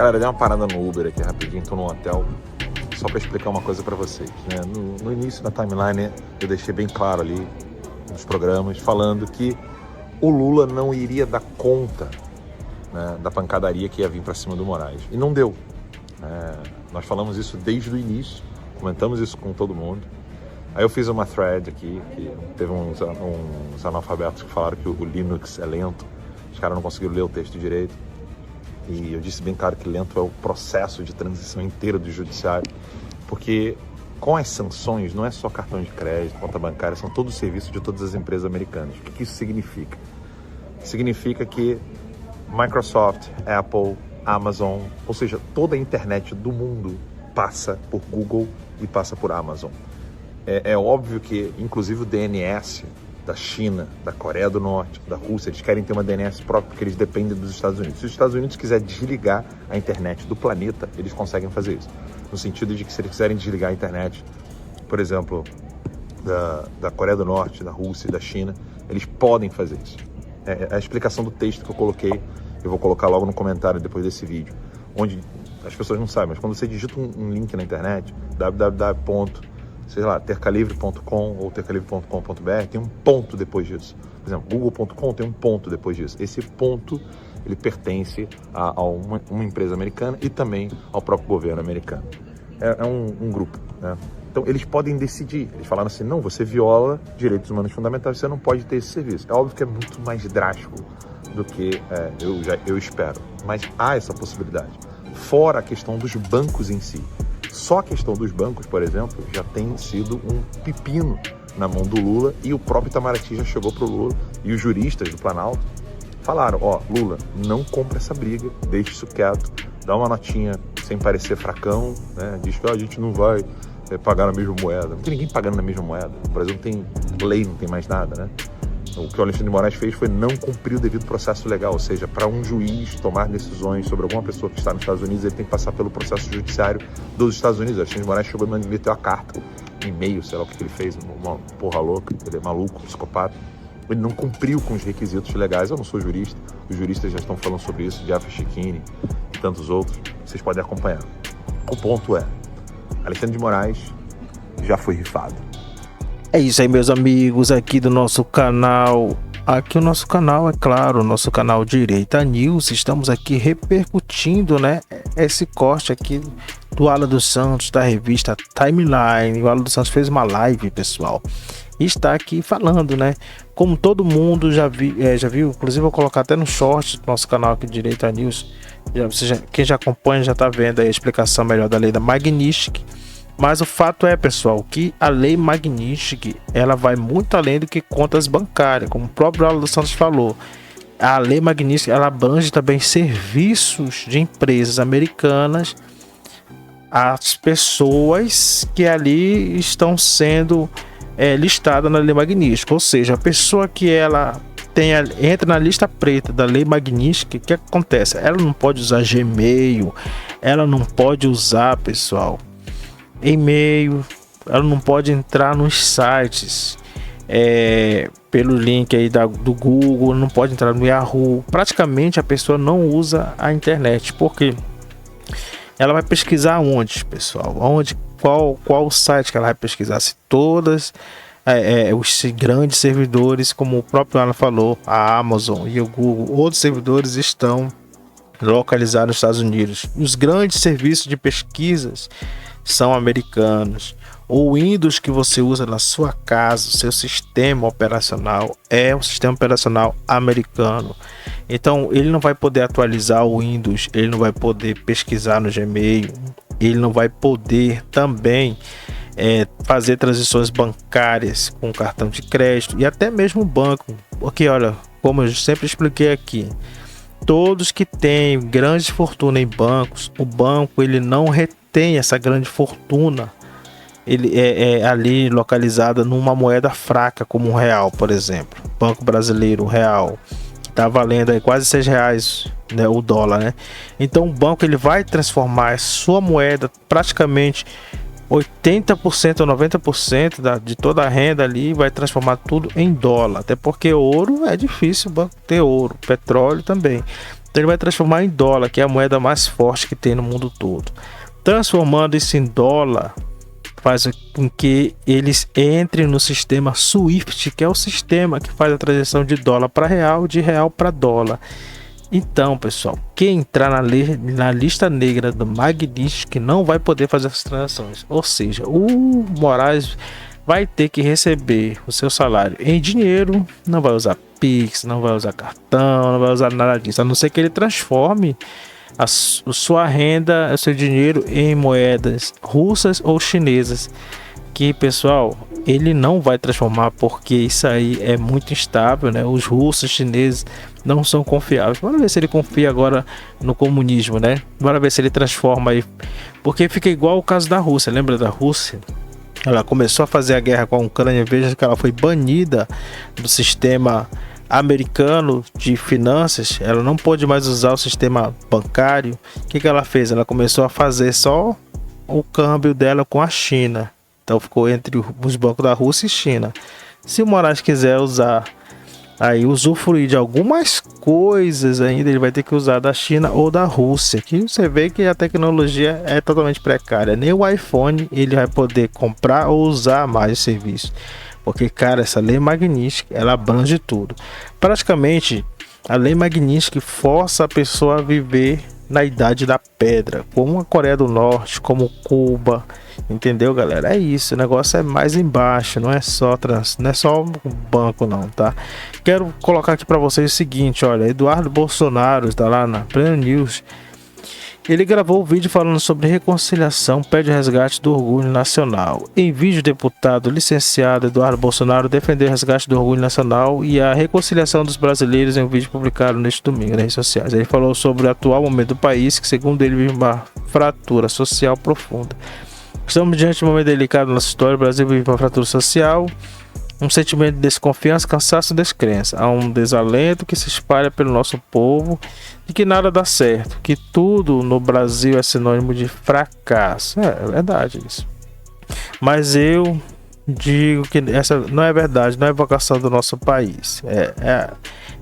Galera, dei uma parada no Uber aqui rapidinho, tô num hotel, só para explicar uma coisa para vocês, né? No início da timeline eu deixei bem claro ali nos programas, falando que o Lula não iria dar conta, né, da pancadaria que ia vir para cima do Moraes. E não deu. Nós falamos isso desde o início, comentamos isso com todo mundo. Aí eu fiz uma thread aqui, que teve uns analfabetos que falaram que o Linux é lento, os caras não conseguiram ler o texto direito. E eu disse bem claro que lento é o processo de transição inteira do judiciário, porque com as sanções não é só cartão de crédito, conta bancária, são todos os serviços de todas as empresas americanas. O que isso significa? Significa que Microsoft, Apple, Amazon, ou seja, toda a internet do mundo passa por Google e passa por Amazon. É óbvio que, inclusive, o DNS da China, da Coreia do Norte, da Rússia, eles querem ter uma DNS própria porque eles dependem dos Estados Unidos. Se os Estados Unidos quiserem desligar a internet do planeta, eles conseguem fazer isso. No sentido de que se eles quiserem desligar a internet, por exemplo, da Coreia do Norte, da Rússia e da China, eles podem fazer isso. É a explicação do texto que eu coloquei, eu vou colocar logo no comentário depois desse vídeo, onde as pessoas não sabem, mas quando você digita um link na internet, tercalivre.com ou tercalivre.com.br, tem um ponto depois disso. Por exemplo, google.com tem um ponto depois disso. Esse ponto, ele pertence a uma empresa americana e também ao próprio governo americano. É um grupo, né? Então, eles podem decidir. Eles falaram assim, não, você viola direitos humanos fundamentais, você não pode ter esse serviço. É óbvio que é muito mais drástico do que eu espero. Mas há essa possibilidade. Fora a questão dos bancos em si. Só a questão dos bancos, por exemplo, já tem sido um pepino na mão do Lula, e o próprio Itamaraty já chegou pro Lula, e os juristas do Planalto falaram, Lula, não compra essa briga, deixa isso quieto, dá uma notinha sem parecer fracão, né? Diz que a gente não vai pagar na mesma moeda. Não tem ninguém pagando na mesma moeda. O Brasil não tem lei, não tem mais nada, né? O que o Alexandre de Moraes fez foi não cumprir o devido processo legal, ou seja, para um juiz tomar decisões sobre alguma pessoa que está nos Estados Unidos, ele tem que passar pelo processo judiciário dos Estados Unidos. O Alexandre de Moraes chegou e meteu a carta, e-mail, sei lá o que ele fez, uma porra louca, ele é maluco, psicopata. Ele não cumpriu com os requisitos legais. Eu não sou jurista, os juristas já estão falando sobre isso, Jaffa Checchini e tantos outros, vocês podem acompanhar. O ponto é, Alexandre de Moraes já foi rifado. É isso aí, meus amigos, aqui do nosso canal. Aqui o nosso canal, é claro, o nosso canal Direita News. Estamos aqui repercutindo, né, esse corte aqui do Alan dos Santos, da revista Timeline. O Alan dos Santos fez uma live, pessoal, e está aqui falando, né, como todo mundo já viu, inclusive eu vou colocar até no short do nosso canal aqui Direita News. Quem já acompanha já está vendo aí a explicação melhor da lei da Magnitsky. Mas o fato é, pessoal, que a lei Magnitsky, ela vai muito além do que contas bancárias, como o próprio Alan dos Santos falou. A lei Magnitsky, ela abrange também serviços de empresas americanas às pessoas que ali estão sendo listadas na lei Magnitsky. Ou seja, a pessoa que ela entra na lista preta da lei Magnitsky, o que acontece? Ela não pode usar Gmail, ela não pode usar, pessoal, e-mail, ela não pode entrar nos sites pelo link aí do Google, não pode entrar no Yahoo. Praticamente a pessoa não usa a internet, porque ela vai pesquisar onde, pessoal? Qual o site que ela vai pesquisar? Se todas os grandes servidores, como o próprio Alan falou, a Amazon e o Google, outros servidores estão localizados nos Estados Unidos. Os grandes serviços de pesquisas são americanos. O Windows que você usa na sua casa, o seu sistema operacional é um sistema operacional americano. Então ele não vai poder atualizar o Windows, ele não vai poder pesquisar no Gmail, ele não vai poder também fazer transições bancárias com cartão de crédito e até mesmo banco. Porque olha, como eu sempre expliquei aqui, todos que têm grande fortuna em bancos, o banco ele não retém essa grande fortuna, ele é ali localizada numa moeda fraca como o real, por exemplo. Banco Brasileiro, o real, está valendo aí quase R$6, né, o dólar, né? Então o banco ele vai transformar a sua moeda, praticamente 80% ou 90% de toda a renda ali, vai transformar tudo em dólar. Até porque ouro é difícil o banco ter ouro, petróleo também. Então ele vai transformar em dólar, que é a moeda mais forte que tem no mundo todo. Transformando isso em dólar faz com que eles entrem no sistema SWIFT, que é o sistema que faz a transação de dólar para real, de real para dólar. Então, pessoal, quem entrar na lista negra do Magnitsky não vai poder fazer essas transações. Ou seja, o Moraes vai ter que receber o seu salário em dinheiro, não vai usar Pix, não vai usar cartão, não vai usar nada disso, a não ser que ele transforme a sua renda, o seu dinheiro em moedas russas ou chinesas, que, pessoal, ele não vai transformar, porque isso aí é muito instável, né? Os russos, chineses não são confiáveis. Bora ver se ele confia agora no comunismo, né? Bora ver se ele transforma aí, porque fica igual o caso da Rússia. Lembra da Rússia? Ela começou a fazer a guerra com a Ucrânia, veja que ela foi banida do sistema americano de finanças, ela não pôde mais usar o sistema bancário. O que ela fez? Ela começou a fazer só o câmbio dela com a China. Então ficou entre os bancos da Rússia e China. Se o Moraes quiser usar aí, usufruir de algumas coisas ainda, ele vai ter que usar da China ou da Rússia, que você vê que a tecnologia é totalmente precária. Nem o iPhone ele vai poder comprar ou usar mais o serviço. Porque, cara, essa lei Magnitsky, ela abrange tudo. Praticamente, a lei Magnitsky força a pessoa a viver na idade da pedra, como a Coreia do Norte, como Cuba, entendeu, galera? É isso, o negócio é mais embaixo, não é só o banco não, tá? Quero colocar aqui para vocês o seguinte, olha, Eduardo Bolsonaro está lá na Pleno News. Ele gravou o vídeo falando sobre reconciliação, pede resgate do orgulho nacional. Em vídeo, o deputado licenciado Eduardo Bolsonaro defendeu o resgate do orgulho nacional e a reconciliação dos brasileiros em um vídeo publicado neste domingo nas redes sociais. Ele falou sobre o atual momento do país, que segundo ele vive uma fratura social profunda. Estamos diante de um momento delicado na nossa história. O Brasil vive uma fratura social, um sentimento de desconfiança, cansaço e descrença. Há um desalento que se espalha pelo nosso povo de que nada dá certo, que tudo no Brasil é sinônimo de fracasso. É verdade isso. Mas eu digo que essa não é verdade, não é vocação do nosso país.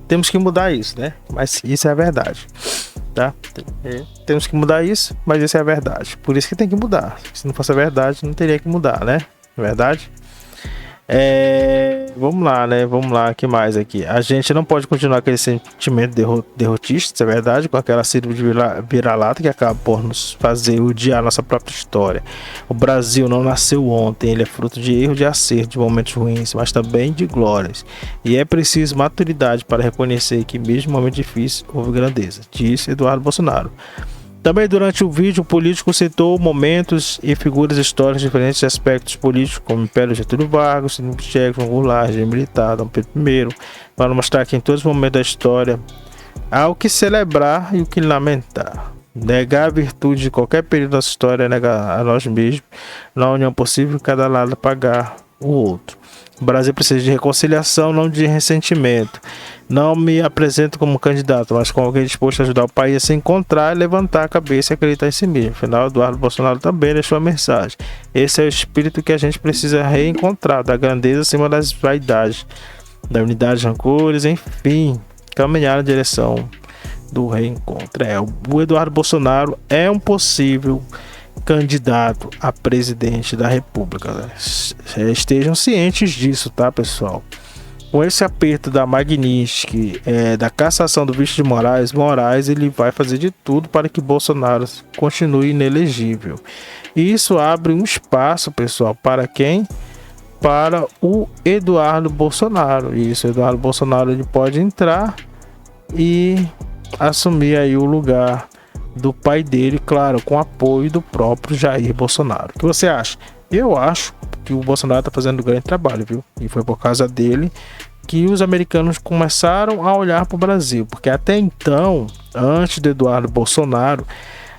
Temos que mudar isso, né? Mas isso é verdade, tá? Temos que mudar isso, mas isso é verdade. Por isso que tem que mudar. Se não fosse a verdade, não teria que mudar, né? É verdade? Vamos lá, né? Vamos lá, o que mais aqui? A gente não pode continuar aquele sentimento derrotista, isso é verdade, com aquela síndrome de vira-lata que acaba por nos fazer odiar a nossa própria história. O Brasil não nasceu ontem, ele é fruto de erro, de acerto, de momentos ruins, mas também de glórias. E é preciso maturidade para reconhecer que mesmo em momentos difíceis houve grandeza, disse Eduardo Bolsonaro. Também durante o vídeo, o político citou momentos e figuras históricas de diferentes aspectos políticos, como o Império Getúlio Vargas, Pinochet, Goulart, regime militar, Dom Pedro I, para mostrar que em todos os momentos da história há o que celebrar e o que lamentar. Negar a virtude de qualquer período da história é negar a nós mesmos, na união possível, cada lado pagar o outro. O Brasil precisa de reconciliação, não de ressentimento. Não me apresento como candidato, mas como alguém disposto a ajudar o país a se encontrar, levantar a cabeça e acreditar em si mesmo. Afinal, Eduardo Bolsonaro também deixou a mensagem. Esse é o espírito que a gente precisa reencontrar, da grandeza acima das vaidades, da unidade, rancores, enfim, caminhar na direção do reencontro. O Eduardo Bolsonaro é um possível candidato a presidente da República. Estejam cientes disso, tá, pessoal? Com esse aperto da Magnitsky, da cassação do vice de Moraes, ele vai fazer de tudo para que Bolsonaro continue inelegível. E isso abre um espaço, pessoal, para quem? Para o Eduardo Bolsonaro. Isso, o Eduardo Bolsonaro ele pode entrar e assumir aí o lugar do pai dele, claro, com apoio do próprio Jair Bolsonaro. O que você acha? Eu acho que o Bolsonaro está fazendo um grande trabalho, viu? E foi por causa dele que os americanos começaram a olhar para o Brasil, porque até então, antes do Eduardo Bolsonaro,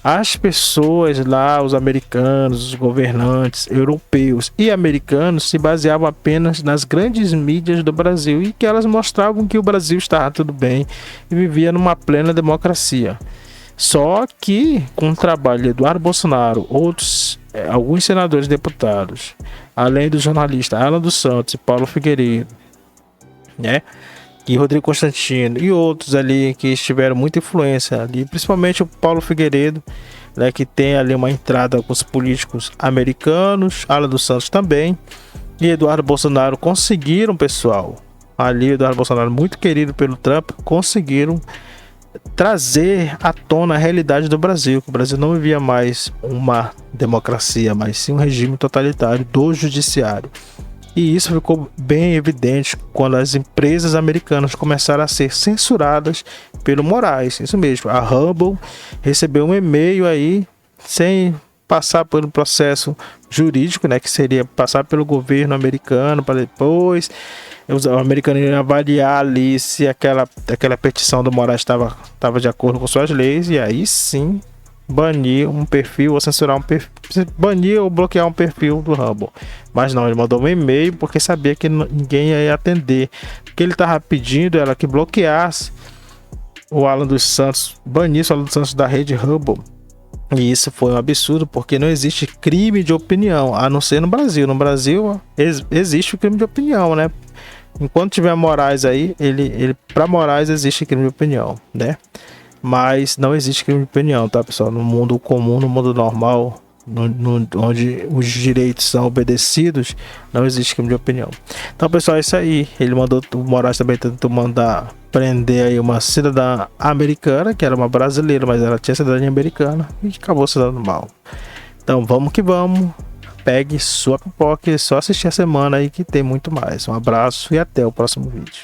as pessoas lá, os americanos, os governantes europeus e americanos se baseavam apenas nas grandes mídias do Brasil e que elas mostravam que o Brasil estava tudo bem e vivia numa plena democracia. Só que com o trabalho de Eduardo Bolsonaro, alguns senadores e deputados, além do jornalista Alan dos Santos e Paulo Figueiredo, né, e Rodrigo Constantino e outros ali que tiveram muita influência ali, principalmente o Paulo Figueiredo, né, que tem ali uma entrada com os políticos americanos, Alan dos Santos também, e Eduardo Bolsonaro conseguiram, pessoal, ali Eduardo Bolsonaro, muito querido pelo Trump, conseguiram trazer à tona a realidade do Brasil, que o Brasil não vivia mais uma democracia, mas sim um regime totalitário do judiciário. E isso ficou bem evidente quando as empresas americanas começaram a ser censuradas pelo Moraes. Isso mesmo, a Rumble recebeu um e-mail aí, sem passar pelo processo jurídico, né, que seria passar pelo governo americano para depois o americano ia avaliar ali se aquela petição do Moraes estava de acordo com suas leis, e aí sim banir um perfil ou censurar um perfil, banir ou bloquear um perfil do Rumble. Mas não, ele mandou um e-mail porque sabia que ninguém ia atender. O que ele estava pedindo era que bloqueasse o Alan dos Santos, banisse o Alan dos Santos da rede Rumble. E isso foi um absurdo, porque não existe crime de opinião, a não ser no Brasil. No Brasil existe o crime de opinião, né? Enquanto tiver Moraes aí, para Moraes existe crime de opinião, né? Mas não existe crime de opinião, tá, pessoal? No mundo comum, no mundo normal, onde os direitos são obedecidos, não existe crime de opinião. Então, pessoal, é isso aí. O Moraes também tentou mandar prender aí uma cidadã americana, que era uma brasileira, mas ela tinha cidadania americana, e acabou se dando mal. Então, vamos que vamos. Pegue sua pipoca e só assistir a semana aí que tem muito mais. Um abraço e até o próximo vídeo.